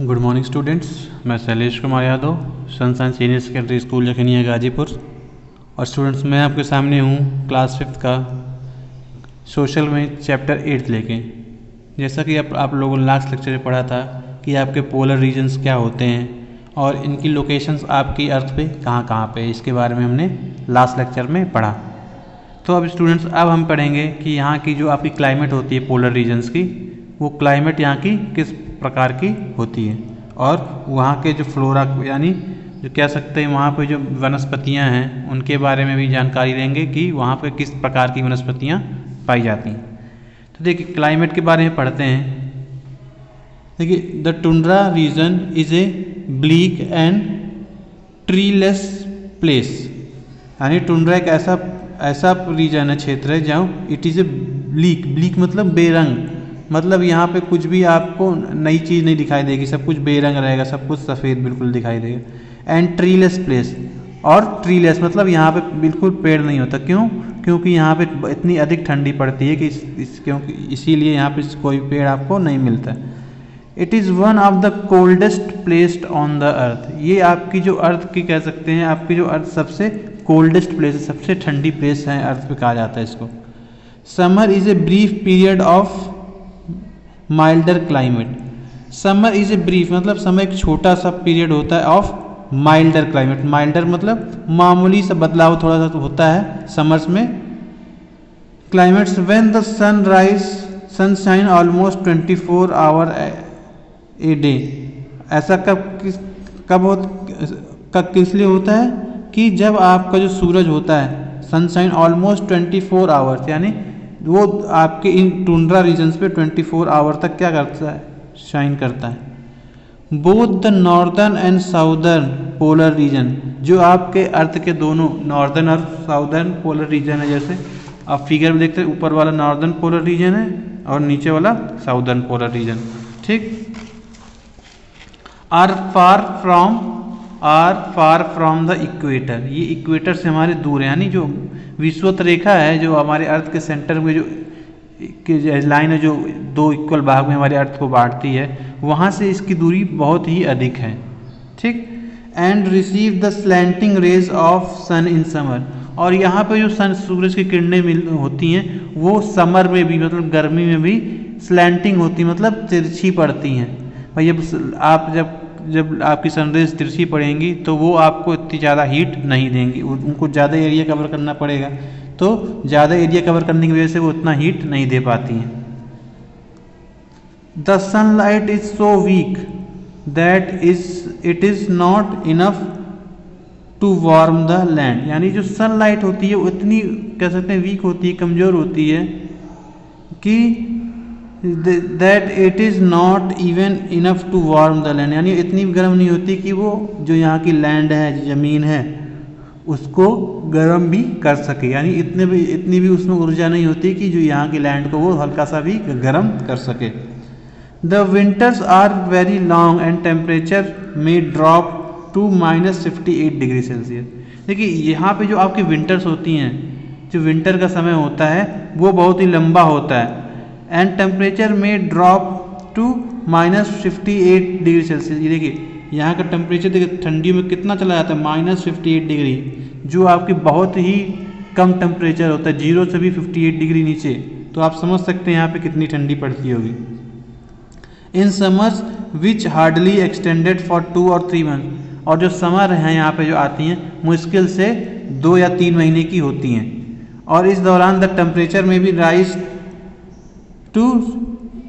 Good morning students, मैं Shailesh Kumar Yadav, sunshine senior secondary school Jakhania Ghazipur. और students मैं आपके सामने हूँ क्लास 5 का सोशल में चैप्टर 8 लेके। जैसा कि आप लोगों ने लास्ट लेक्चर में पढ़ा था कि आपके पोलर रीजन्स क्या होते हैं और इनकी लोकेशंस आपकी अर्थ पे कहाँ पे, इसके बारे में हमने लास्ट लेक्चर में पढ़ा। तो अब स्टूडेंट्स अब हम पढ़ेंगे कि यहाँ की जो आपकी क्लाइमेट होती है पोलर रीजन्स की, वो क्लाइमेट यहाँ की किस प्रकार की होती है और वहाँ के जो फ्लोरा यानी जो कह सकते हैं वहाँ पे जो वनस्पतियाँ हैं उनके बारे में भी जानकारी लेंगे कि वहाँ पे किस प्रकार की वनस्पतियाँ पाई जाती हैं। तो देखिए क्लाइमेट के बारे में पढ़ते हैं। देखिए the tundra region is a bleak and treeless place, यानी टुंड्रा एक ऐसा रीजन है, क्षेत्र है जहाँ इट इज़ ए ब्लीक मतलब बेरंग, मतलब यहाँ पे कुछ भी आपको नई चीज़ नहीं दिखाई देगी, सब कुछ बेरंग रहेगा, सब कुछ सफ़ेद बिल्कुल दिखाई देगा। एंड ट्रीलेस प्लेस, और ट्रीलेस मतलब यहाँ पे बिल्कुल पेड़ नहीं होता। क्योंकि यहाँ पे इतनी अधिक ठंडी पड़ती है कि क्योंकि इसीलिए यहाँ पे कोई पेड़ आपको नहीं मिलता। It is one of the coldest place on the earth, ये आपकी जो अर्थ की कह सकते हैं, आपकी जो अर्थ सबसे कोल्डेस्ट प्लेस है, सबसे ठंडी प्लेस है अर्थ पे कहा जाता है इसको। Summer is a brief period of milder climate, summer is a brief मतलब समय एक छोटा सा पीरियड होता है ऑफ माइल्डर क्लाइमेट। माइल्डर मतलब मामूली सा बदलाव थोड़ा सा होता है समर्स में। Climates when the sun rise sunshine almost 24 hour a day, ऐसा कब किस लिए होता है कि जब आपका जो सूरज होता है सनशाइन ऑलमोस्ट 24 आवर्स, यानी वो आपके इन टुंड्रा रीजन्स पे 24 आवर तक क्या करता है, शाइन करता है। Both the northern and southern polar reason, जो आपके अर्थ के दोनों नॉर्दर्न और साउदर्न पोलर रीजन है, जैसे आप फिगर में देखते हैं ऊपर वाला नॉर्दर्न पोलर रीजन है और नीचे वाला साउदर्न पोलर रीजन, ठीक। Are far from the equator, ये इक्वेटर से हमारे दूर है, यानी जो विषुवत रेखा है जो हमारे अर्थ के सेंटर में जो लाइन है जो दो इक्वल भाग में हमारे अर्थ को बांटती है, वहाँ से इसकी दूरी बहुत ही अधिक है, ठीक। And receive the slanting rays of sun in summer, और यहाँ पे जो सूरज की किरणें होती हैं वो समर में भी मतलब गर्मी में भी स्लैंटिंग होती मतलब तिरछी पड़ती हैं। भाई आप जब आपकी सनरेज तिरछी पड़ेंगी तो वो आपको इतनी ज़्यादा हीट नहीं देंगी, उनको ज़्यादा एरिया कवर करना पड़ेगा, तो ज़्यादा एरिया कवर करने की वजह से वो उतना हीट नहीं दे पाती हैं। The sunlight is so weak that it is not enough to warm the land, यानी जो सनलाइट होती है वो इतनी कह सकते हैं वीक होती है, कमज़ोर होती है कि that it is not even enough to warm the land, यानी इतनी गर्म नहीं होती कि वो जो यहाँ की लैंड है, ज़मीन है, उसको गर्म भी कर सके, यानी इतनी भी उसमें ऊर्जा नहीं होती कि जो यहाँ की लैंड को वो हल्का सा भी गर्म कर सके। The winters are very long and temperature में ड्रॉप टू -58 डिग्री सेल्सियस। देखिए यहाँ पे जो आपकी विंटर्स होती हैं, जो विंटर का समय होता है वो बहुत ही लंबा होता है, एंड टेम्परेचर में ड्रॉप टू -58 डिग्री सेल्सियस। ये देखिए यहाँ का टेम्परेचर देखिए ठंडियों में कितना चला जाता है, -58 डिग्री, जो आपकी बहुत ही कम टेम्परेचर होता है, 0 से भी 58 डिग्री नीचे, तो आप समझ सकते हैं यहाँ पे कितनी ठंडी पड़ती होगी। In summers which hardly extended for 2 और 3 मंथ, और जो समर हैं यहाँ पे जो आती हैं मुश्किल से 2 या 3 महीने की होती हैं, और इस दौरान द टेम्परेचर में भी राइज टू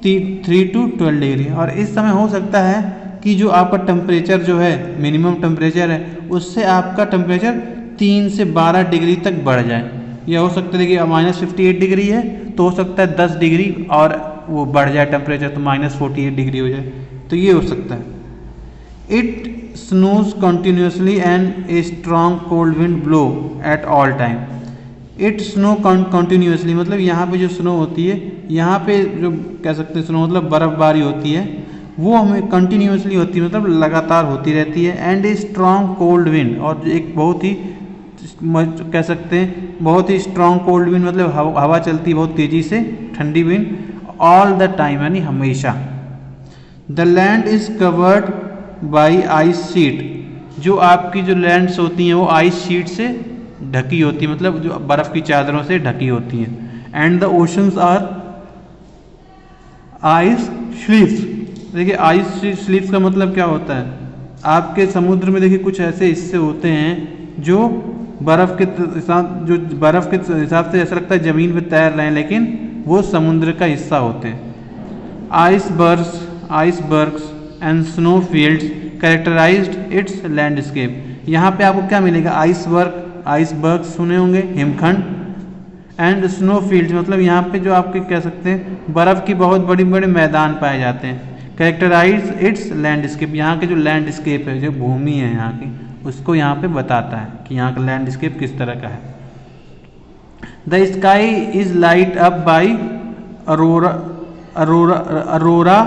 3 to 12 डिग्री, और इस समय हो सकता है कि जो आपका टेम्परेचर जो है मिनिमम टेम्परेचर है उससे आपका टेम्परेचर 3 से 12 डिग्री तक बढ़ जाए। यह हो सकता है कि -58 डिग्री है तो हो सकता है 10 डिग्री और वो बढ़ जाए टेम्परेचर, तो -48 डिग्री हो जाए, तो ये हो सकता है। It snows continuously and a strong cold wind blow at all time. It snow continuously मतलब यहाँ पे जो स्नो होती है, यहाँ पे जो कह सकते हैं स्नो मतलब बर्फबारी होती है, वो हमें कंटिन्यूसली होती है मतलब लगातार होती रहती है। And a strong cold wind, और एक बहुत ही कह सकते हैं बहुत ही स्ट्रॉन्ग कोल्ड विंड मतलब हवा चलती है बहुत तेज़ी से, ठंडी विंड, ऑल द टाइम यानी हमेशा। The land is covered by ice sheet, जो आपकी जो लैंड्स होती हैं वो आइस शीट से ढकी होती है, मतलब जो बर्फ़ की चादरों से ढकी होती हैं। And the oceans are ice sleeves. देखिए आइस स्लीव्स का मतलब क्या होता है, आपके समुद्र में देखिए कुछ ऐसे हिस्से होते हैं जो बर्फ़ के हिसाब से ऐसा लगता है ज़मीन पे तैर रहे हैं, लेकिन वो समुद्र का हिस्सा होते हैं। Icebergs and snow fields characterized its landscape. यहाँ पे आपको क्या मिलेगा, आइसबर्ग सुने होंगे, हिमखंड, एंड स्नो फील्ड्स मतलब यहाँ पे जो आपके कह सकते हैं बर्फ़ की बहुत बड़ी बड़े मैदान पाए जाते हैं। कैरेक्टराइज इट्स लैंडस्केप, यहाँ के जो लैंडस्केप है, जो भूमि है यहाँ की, उसको यहाँ पे बताता है कि यहाँ का लैंडस्केप किस तरह का है। The sky is light up by aurora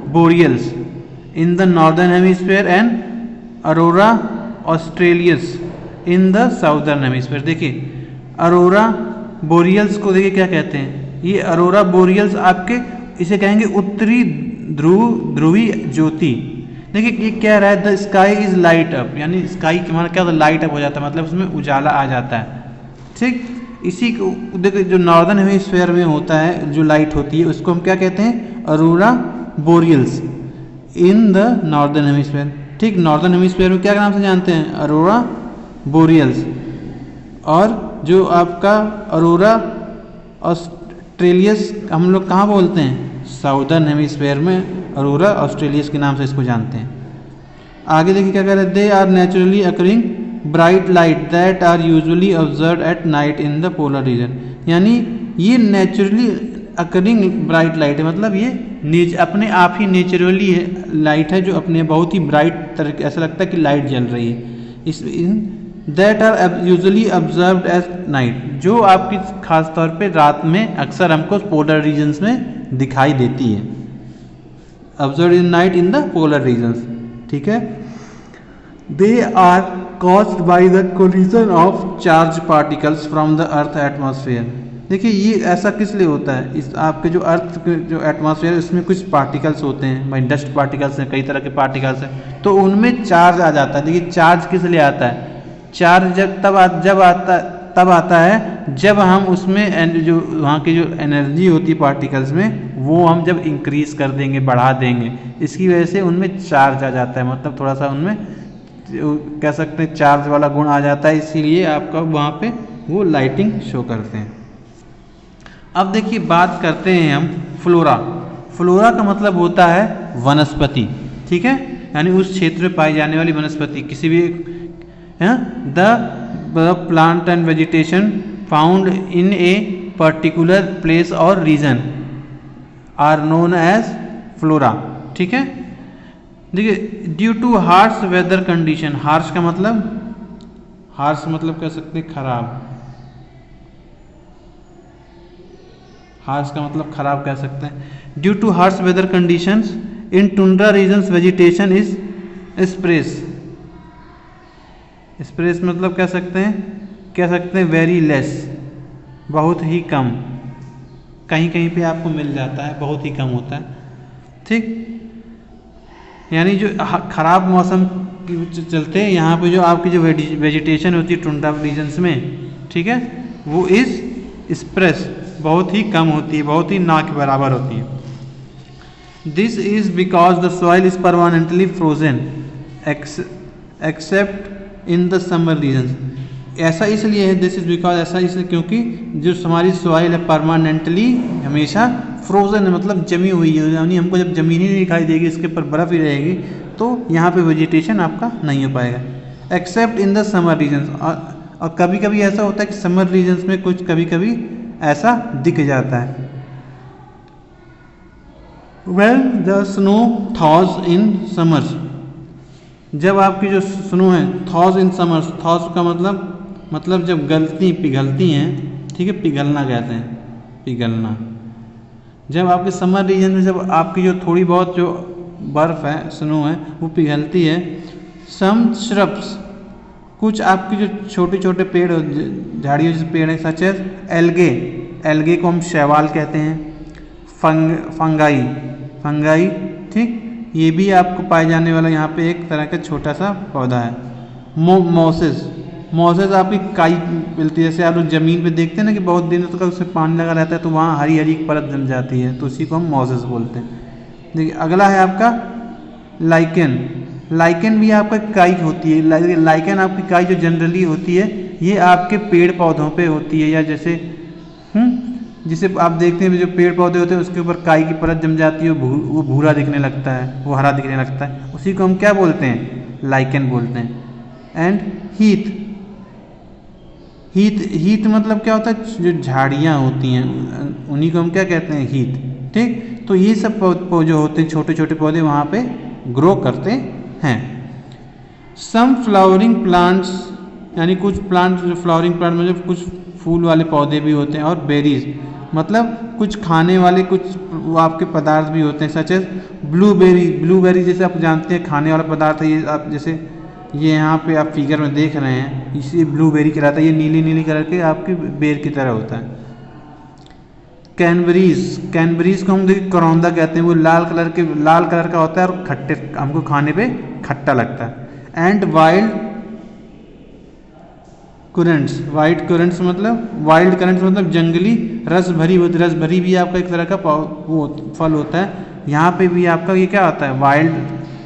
borealis in the northern hemisphere and aurora australis in the southern hemisphere. देखिए अरोरा बोरियल्स को देखिए क्या कहते हैं, ये अरोरा बोरियल्स आपके इसे कहेंगे उत्तरी ध्रुवी ज्योति। देखिए ये क्या रहा है, the sky is light up, यानी स्काई के माना क्या होता है, लाइट अप हो जाता है, मतलब उसमें उजाला आ जाता है। ठीक, इसी को देखिए जो नॉर्दर्न हेमिस्फीयर में होता है जो लाइट होती है उसको हम क्या कहते हैं, aurora borealis in the northern hemisphere. ठीक, नॉर्दर्न हेमिस्फीयर में क्या नाम से जानते हैं, अरोरा बोरियल्स। और जो आपका अरोरा ऑस्ट्रेलियस हम लोग कहाँ बोलते हैं, साउदर्न हेमिस्फीयर में अरोरा ऑस्ट्रेलियस के नाम से इसको जानते हैं। आगे देखिए क्या कह रहे हैं, they are naturally occurring bright light that are usually observe at night in the polar region. यानी ये नेचुरली अकरिंग ब्राइट लाइट है, मतलब ये अपने आप ही नेचुरली लाइट है जो अपने बहुत ही ब्राइट तरह, ऐसा लगता है कि लाइट जल रही है। इस that are usually observed as night, जो आपकी खास तौर पे रात में अक्सर हमको पोलर रीजन्स में दिखाई देती है। Observe in night in the polar regions. ठीक है, they are caused by the collision of charge particles from the earth atmosphere. देखिए ये ऐसा किस लिए होता है, इस आपके जो अर्थ के जो एटमॉस्फेयर है उसमें कुछ पार्टिकल्स होते हैं, भाई डस्ट पार्टिकल्स हैं, कई तरह के पार्टिकल्स हैं, तो उनमें चार्ज आ जाता है। देखिए चार्ज किस लिए आता है, चार्ज तब आता है जब हम उसमें जो वहाँ की जो एनर्जी होती है पार्टिकल्स में, वो हम जब इंक्रीज कर देंगे, बढ़ा देंगे, इसकी वजह से उनमें चार्ज आ जाता है, मतलब थोड़ा सा उनमें कह सकते हैं चार्ज वाला गुण आ जाता है, इसीलिए आपका वहाँ पे वो लाइटिंग शो करते हैं। अब देखिए बात करते हैं हम फ्लोरा। फ्लोरा का मतलब होता है वनस्पति। ठीक है, यानी उस क्षेत्र में पाई जाने वाली वनस्पति, किसी भी the plant and vegetation found in a particular place और region are known as flora. ठीक है, देखिए due to harsh weather condition, harsh का मतलब कह सकते हैं खराब, हार्श का मतलब खराब कह सकते हैं। Due to harsh weather conditions in tundra regions vegetation is sparse. Sparse मतलब कह सकते हैं वेरी लेस, बहुत ही कम, कहीं कहीं पे आपको मिल जाता है, बहुत ही कम होता है। ठीक, यानी जो ख़राब मौसम के चलते यहाँ पे जो आपकी जो वेजिटेशन होती है टुंड्रा रीजन्स में, ठीक है, वो इस स्प्रेस बहुत ही कम होती है, बहुत ही ना के बराबर होती है। This is because the soil is permanently frozen except in the summer regions. ऐसा इसलिए है, दिस इज़ बिकॉज ऐसा इसलिए क्योंकि जो हमारी सॉइल है परमानेंटली हमेशा फ्रोजन है, मतलब जमी हुई है, यानी हमको जब ज़मीन ही नहीं दिखाई देगी, इसके ऊपर बर्फ़ ही रहेगी, तो यहाँ पे वेजिटेशन आपका नहीं हो पाएगा। Except in the summer regions, और कभी कभी ऐसा होता है कि समर रीजन्स में कुछ कभी कभी ऐसा दिख जाता है। Well the snow thaws in summers, जब आपकी जो स्नो है थॉज इन समर्स, थॉज का मतलब जब पिघलती हैं, ठीक है, पिघलना कहते हैं, पिघलना। जब आपके समर रीजन में जब आपकी जो थोड़ी बहुत जो बर्फ़ है, स्नो है, वो पिघलती है। सम श्रब्स, कुछ आपकी जो छोटे छोटे पेड़ झाड़ियों जैसे पेड़ हैं, सच एज एल्गे को हम शैवाल कहते हैं, फंगाई, ठीक, ये भी आपको पाए जाने वाला यहाँ पे एक तरह का छोटा सा पौधा है। मॉसेस, मॉसेस आपकी काई मिलती है, जैसे आप लोग ज़मीन पे देखते हैं ना कि बहुत दिनों तक उसमें पानी लगा रहता है तो वहाँ हरी हरी परत जम जाती है, तो उसी को हम मॉसेस बोलते हैं। देखिए अगला है आपका लाइकेन। लाइकेन भी आपका काई होती है। लाइकेन आपकी काई जो जनरली होती है ये आपके पेड़ पौधों पे होती है, या जैसे जिसे आप देखते हैं जो पेड़ पौधे होते हैं उसके ऊपर काई की परत जम जाती है, वो भूरा दिखने लगता है, वो हरा दिखने लगता है, उसी को हम क्या बोलते हैं, लाइकेन बोलते हैं। एंड हीथ, हीथ मतलब क्या होता है, जो झाड़ियाँ होती हैं उन्हीं को हम क्या कहते हैं, हीथ। ठीक, तो ये सब जो होते हैं छोटे छोटे पौधे वहाँ पे ग्रो करते हैं। सम फ्लावरिंग प्लांट्स, यानी कुछ प्लांट जो फ्लावरिंग प्लांट मतलब कुछ फूल वाले पौधे भी होते हैं, और बेरीज मतलब कुछ खाने वाले कुछ आपके पदार्थ भी होते हैं, सच एज ब्लूबेरी। ब्लूबेरी जैसे आप जानते हैं खाने वाला पदार्थ है, ये आप जैसे ये यहाँ पे आप फिगर में देख रहे हैं, इसे ब्लूबेरी कहलाता है। ये नीली नीली कलर के आपकी बेर की तरह होता है। कैनबेरीज, कैनबेरीज को हम देखिए करौंदा कहते हैं, वो लाल कलर का होता है और खट्टे, हमको खाने पे खट्टा लगता है। And wild currents, white currents मतलब वाइल्ड करंट्स मतलब जंगली रस भरी होती, रस भरी भी आपका एक तरह का वो फल होता है। यहाँ पे भी आपका ये क्या होता है, वाइल्ड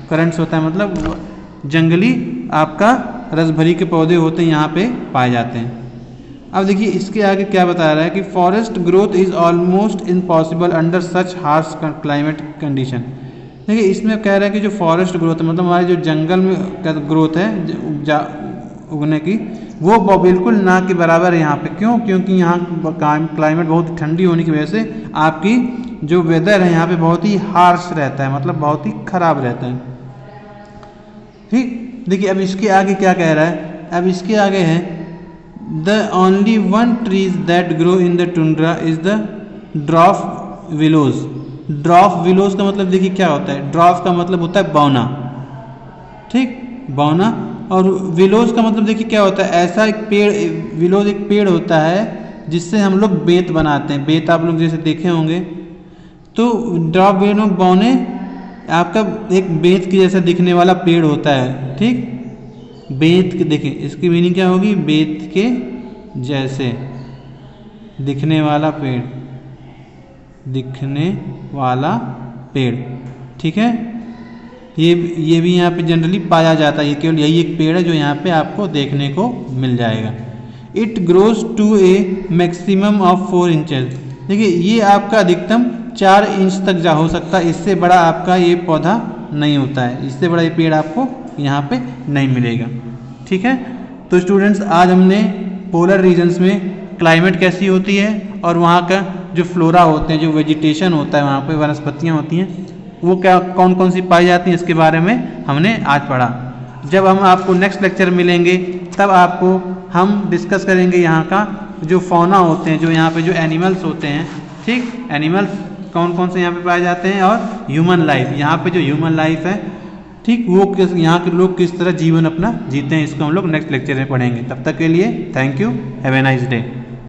करंट्स होता है, मतलब जंगली आपका रस भरी के पौधे होते हैं, यहाँ पे पाए जाते हैं। अब देखिए इसके आगे क्या बता रहा है कि forest growth is almost impossible under such harsh climate condition. देखिए इसमें कह रहा है कि जो फॉरेस्ट ग्रोथ है, मतलब हमारे जो जंगल में ग्रोथ है उगने की, वो बिल्कुल ना के बराबर है यहाँ पे। क्यों? क्योंकि यहाँ क्लाइमेट बहुत ठंडी होने की वजह से आपकी जो वेदर है यहाँ पे बहुत ही हार्श रहता है, मतलब बहुत ही खराब रहता है। ठीक, देखिए अब इसके आगे क्या कह रहा है, अब इसके आगे है the only one trees that grow in the tundra is the dwarf willows. Dwarf willows का मतलब देखिए क्या होता है, ड्वार्फ का मतलब होता है बौना, ठीक, बौना। और विलोज का मतलब देखिए क्या होता है, ऐसा एक पेड़, विलोज एक पेड़ होता है जिससे हम लोग बेत बनाते हैं। बेत आप लोग जैसे देखे होंगे, तो ड्वार्फ विलो बौने आपका एक बेत के जैसा दिखने वाला पेड़ होता है। ठीक, बेत के, देखिए इसकी मीनिंग क्या होगी, बेत के जैसे दिखने वाला पेड़, दिखने वाला पेड़, ठीक है। ये भी यहाँ पे जनरली पाया जाता है, ये केवल यही एक पेड़ है जो यहाँ पे आपको देखने को मिल जाएगा। It grows to a maximum of 4 inches. देखिए ये आपका अधिकतम 4 इंच तक जा हो सकता है, इससे बड़ा आपका ये पौधा नहीं होता है, इससे बड़ा ये पेड़ आपको यहाँ पे नहीं मिलेगा। ठीक है, तो स्टूडेंट्स आज हमने पोलर रीजन्स में क्लाइमेट कैसी होती है और वहाँ का जो फ्लोरा होते हैं, जो वेजिटेशन होता है, वहाँ पे वनस्पतियाँ होती हैं, वो क्या कौन कौन सी पाई जाती हैं, इसके बारे में हमने आज पढ़ा। जब हम आपको नेक्स्ट लेक्चर मिलेंगे तब आपको हम डिस्कस करेंगे यहाँ का जो फौना होते हैं, जो यहाँ पे जो एनिमल्स होते हैं, ठीक, एनिमल्स कौन कौन से यहाँ पे पाए जाते हैं, और ह्यूमन लाइफ, यहाँ पे जो ह्यूमन लाइफ है, ठीक, वो यहाँ के लोग किस तरह जीवन अपना जीते हैं, इसको हम लोग नेक्स्ट लेक्चर में पढ़ेंगे। तब तक के लिए thank you, have a nice day.